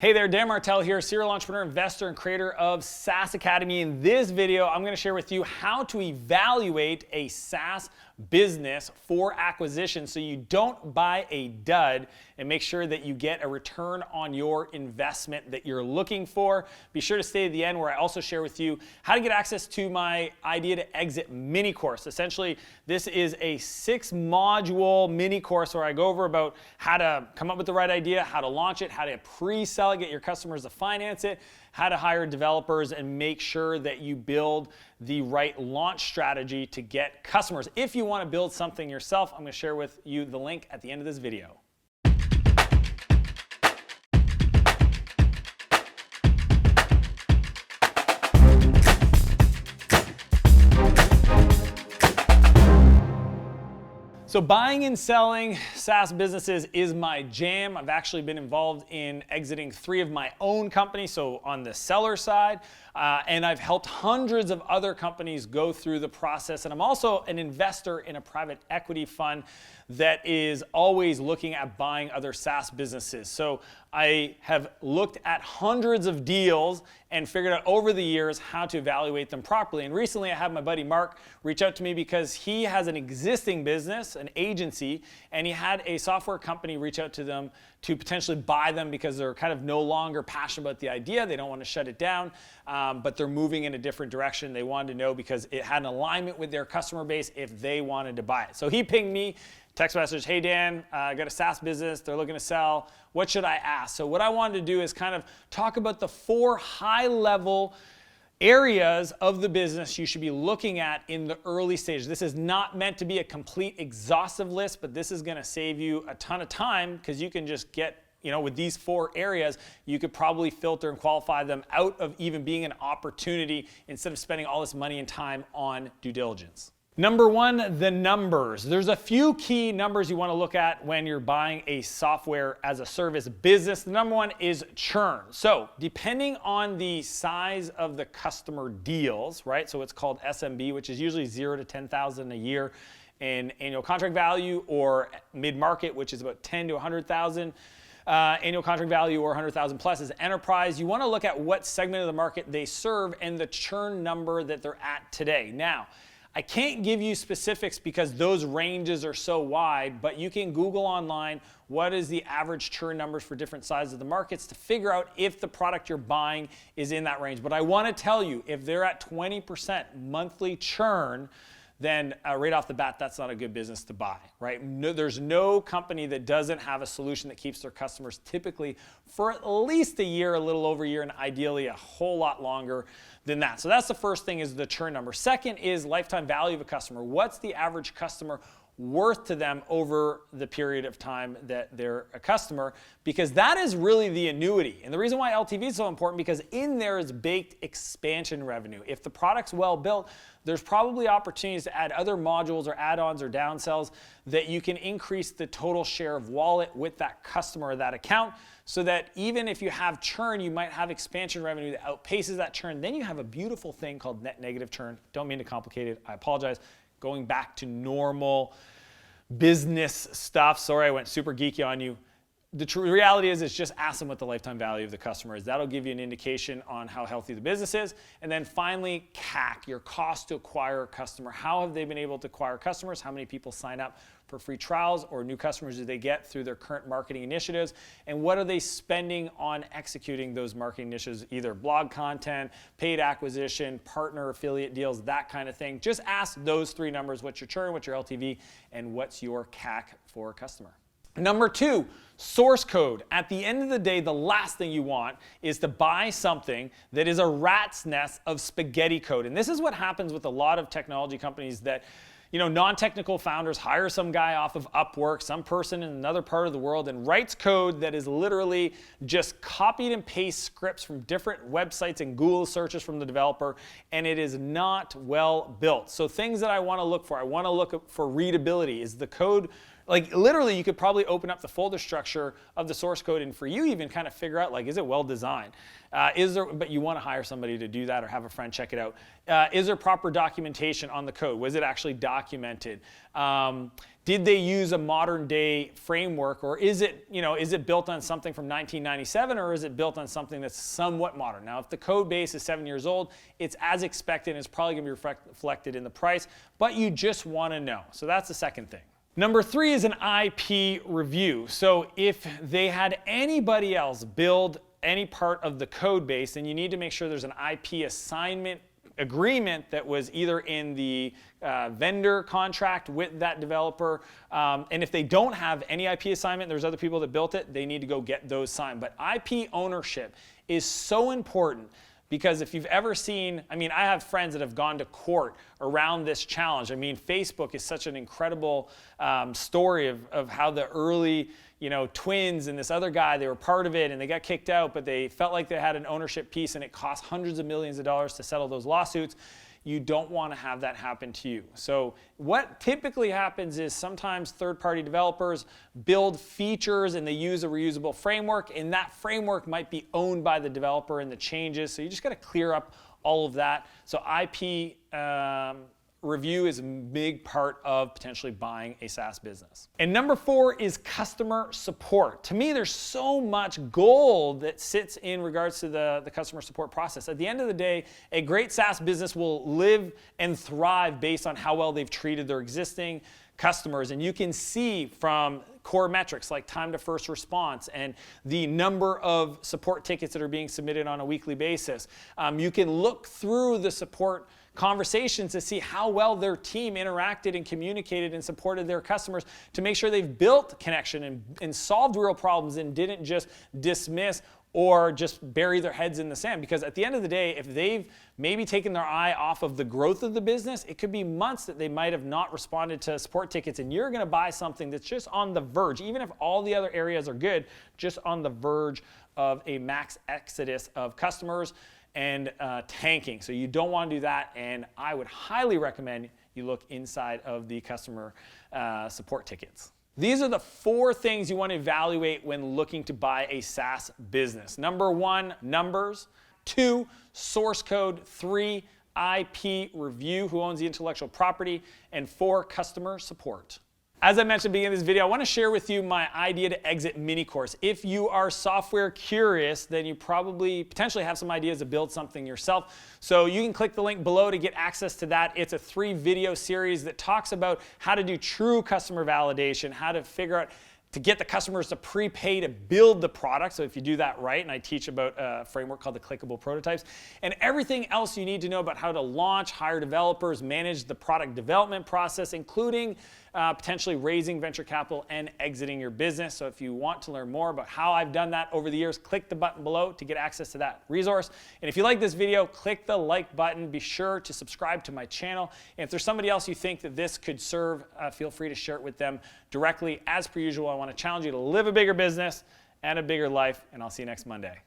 Hey there, Dan Martell here, serial entrepreneur, investor, and creator of SaaS Academy. In this video, I'm going to share with you how to evaluate a SaaS business for acquisition so you don't buy a dud and make sure that you get a return on your investment that you're looking for. Be sure to stay at the end where I also share with you how to get access to my Idea to Exit mini course. Essentially, this is a 6-module mini course where I go over about how to come up with the right idea, how to launch it, how to pre-sell it, get your customers to finance it, how to hire developers, and make sure that you build the right launch strategy to get customers. If you want to build something yourself, I'm going to share with you the link at the end of this video. So buying and selling SaaS businesses is my jam. I've actually been involved in exiting 3 of my own companies, so on the seller side, and I've helped hundreds of other companies go through the process. And I'm also an investor in a private equity fund that is always looking at buying other SaaS businesses. So I have looked at hundreds of deals and figured out over the years how to evaluate them properly. And recently I had my buddy Mark reach out to me because he has an existing business, an agency, and he had a software company reach out to them to potentially buy them because they're kind of no longer passionate about the idea. They don't want to shut it down, but they're moving in a different direction. They wanted to know because it had an alignment with their customer base if they wanted to buy it. So he pinged me, text message, hey Dan, I got a SaaS business, they're looking to sell, what should I ask? So what I wanted to do is kind of talk about the 4 high-level areas of the business you should be looking at in the early stage. This is not meant to be a complete exhaustive list, but this is going to save you a ton of time because you can just get, with these 4 areas, you could probably filter and qualify them out of even being an opportunity instead of spending all this money and time on due diligence. Number 1, the numbers. There's a few key numbers you want to look at when you're buying a software as a service business. The number 1 is churn. So depending on the size of the customer deals, right? So it's called SMB, which is usually 0 to 10,000 a year in annual contract value, or mid-market, which is about 10 to 100,000. Annual contract value, or 100,000 plus is enterprise. You want to look at what segment of the market they serve and the churn number that they're at today. Now, I can't give you specifics because those ranges are so wide, but you can Google online what is the average churn numbers for different sizes of the markets to figure out if the product you're buying is in that range. But I want to tell you, if they're at 20% monthly churn, then right off the bat, that's not a good business to buy, right? No, there's no company that doesn't have a solution that keeps their customers typically for at least a year, a little over a year, and ideally a whole lot longer than that. So that's the first thing, is the churn number. Second is lifetime value of a customer. What's the average customer worth to them over the period of time that they're a customer? Because that is really the annuity. And the reason why LTV is so important, because in there is baked expansion revenue. If the product's well built, there's probably opportunities to add other modules or add-ons or downsells that you can increase the total share of wallet with that customer or that account, so that even if you have churn, you might have expansion revenue that outpaces that churn. Then you have a beautiful thing called net negative churn. Don't mean to complicate it, I apologize. Going back to normal business stuff. Sorry, I went super geeky on you. The reality is, it's just ask them what the lifetime value of the customer is. That'll give you an indication on how healthy the business is. And then finally, CAC, your cost to acquire a customer. How have they been able to acquire customers? How many people sign up for free trials, or new customers do they get through their current marketing initiatives? And what are they spending on executing those marketing initiatives, either blog content, paid acquisition, partner affiliate deals, that kind of thing. Just ask those 3 numbers: what's your churn, what's your LTV, and what's your CAC for a customer. Number 2, source code. At the end of the day, the last thing you want is to buy something that is a rat's nest of spaghetti code. And this is what happens with a lot of technology companies that, non-technical founders hire some guy off of Upwork, some person in another part of the world, and writes code that is literally just copied and paste scripts from different websites and Google searches from the developer, and it is not well built. So things that I want to look for for readability. Is the code Like literally you could probably open up the folder structure of the source code and for you even kind of figure out like, is it well designed? But you want to hire somebody to do that or have a friend check it out. Is there proper documentation on the code? Was it actually documented? Did they use a modern day framework, or is it built on something from 1997, or is it built on something that's somewhat modern? Now, if the code base is 7 years old, it's as expected and it's probably going to be reflected in the price, but you just want to know. So that's the second thing. Number 3 is an IP review. So if they had anybody else build any part of the code base, then you need to make sure there's an IP assignment agreement that was either in the vendor contract with that developer. And if they don't have any IP assignment, there's other people that built it, they need to go get those signed. But IP ownership is so important. Because if you've ever seen, I mean, I have friends that have gone to court around this challenge. I mean, Facebook is such an incredible story of how the early, twins and this other guy, they were part of it and they got kicked out, but they felt like they had an ownership piece and it cost hundreds of millions of dollars to settle those lawsuits. You don't want to have that happen to you. So what typically happens is sometimes third-party developers build features and they use a reusable framework, and that framework might be owned by the developer and the changes. So you just got to clear up all of that. So IP review is a big part of potentially buying a SaaS business. And number 4 is customer support. To me, there's so much gold that sits in regards to the customer support process. At the end of the day, a great SaaS business will live and thrive based on how well they've treated their existing customers. And you can see from core metrics like time to first response and the number of support tickets that are being submitted on a weekly basis. You can look through the support conversations to see how well their team interacted and communicated and supported their customers to make sure they've built connection and solved real problems and didn't just dismiss or just bury their heads in the sand. Because at the end of the day, if they've maybe taken their eye off of the growth of the business, it could be months that they might have not responded to support tickets, and you're going to buy something that's just on the verge, even if all the other areas are good, just on the verge of a max exodus of customers and tanking. So you don't want to do that, and I would highly recommend you look inside of the customer support tickets. These are the 4 things you want to evaluate when looking to buy a SaaS business. Number 1, numbers. 2, source code. 3, IP review, who owns the intellectual property. And 4, customer support. As I mentioned at the beginning of this video, I want to share with you my idea to exit mini course. If you are software curious, then you potentially have some ideas to build something yourself. So you can click the link below to get access to that. It's a 3-video series that talks about how to do true customer validation, how to figure out to get the customers to prepay to build the product. So if you do that right, and I teach about a framework called the clickable prototypes, and everything else you need to know about how to launch, hire developers, manage the product development process, including potentially raising venture capital and exiting your business. So if you want to learn more about how I've done that over the years, click the button below to get access to that resource. And if you like this video, click the like button. Be sure to subscribe to my channel. And if there's somebody else you think that this could serve, feel free to share it with them directly. As per usual, I want to challenge you to live a bigger business and a bigger life, and I'll see you next Monday.